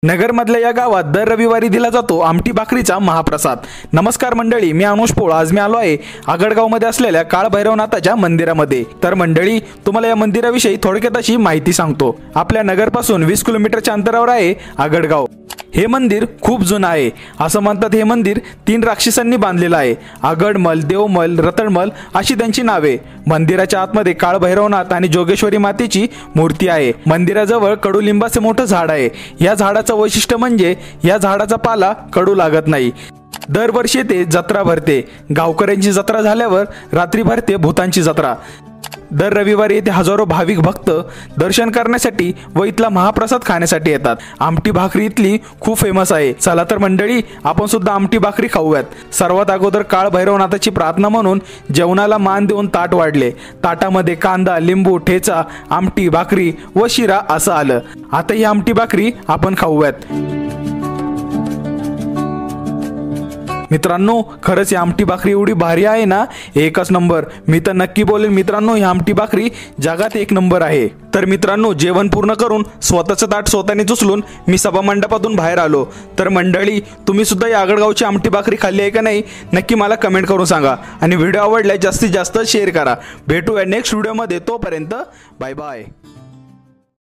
नगरमधल्या या गावात दर रविवारी दिला जातो आमटी भाकरीचा महाप्रसाद। नमस्कार मंडळी, मी अनुष पोळ। आज मी आलो आहे आगडगावमध्ये असलेल्या काळभैरवनाथाच्या मंदिरामध्ये। तर मंडळी, तुम्हाला या मंदिराविषयी थोडक्यात अशी माहिती सांगतो। आपल्या नगरपासून 20 किलोमीटरच्या अंतरावर आहे आगडगाव। हे मंदिर खूप जुनं आहे। असं म्हणतात हे मंदिर 3 राक्षसांनी बांधलेलं आहे। आगडमल, देवमल, रतळमल अशी त्यांची नावे। मंदिराच्या आतमध्ये काळभैरवनाथ आणि जोगेश्वरी मातेची मूर्ती आहे। मंदिराजवळ कडुलिंबाचे मोठं झाड आहे। या झाडाचं वैशिष्ट्य म्हणजे या झाडाचा पाला कडू लागत नाही। दरवर्षी ते जत्रा भरते। गावकऱ्यांची जत्रा झाल्यावर रात्री भरते भूतांची जत्रा। दर रविवारी येथे हजारो भाविक भक्त दर्शन करण्यासाठी व इथला महाप्रसाद खाण्यासाठी येतात। आमटी भाकरी इथली खूप फेमस आहे। चला तर मंडळी, आपण सुद्धा आमटी भाकरी खाऊयात। सर्वात अगोदर काळभैरवनाथाची प्रार्थना म्हणून जेवणाला मान देऊन ताट वाढले। ताटामध्ये कांदा, लिंबू, ठेचा, आमटी, भाकरी व शिरा असं आलं। आता ही आमटी भाकरी आपण खाऊयात। मित्रांनो, खरंच ही आमटी भाकरी एवढी भारी आहे ना, एकच नंबर। मी तर नक्की बोलेन मित्रांनो, ही आमटी भाकरी जगात 1 नंबर आहे। तर मित्रांनो, जेवण पूर्ण करून स्वतःचं ताट स्वतःने उचलून मी सभा मंडपातून बाहेर आलो। तर मंडळी, तुम्ही सुद्धा या आगडगावची आमटी भाकरी खाल्ली आहे का नाही, नक्की मला कमेंट करून सांगा। आणि व्हिडिओ आवडल्यास जास्तीत जास्त शेअर करा। भेटूया नेक्स्ट व्हिडिओमध्ये। तोपर्यंत बाय बाय।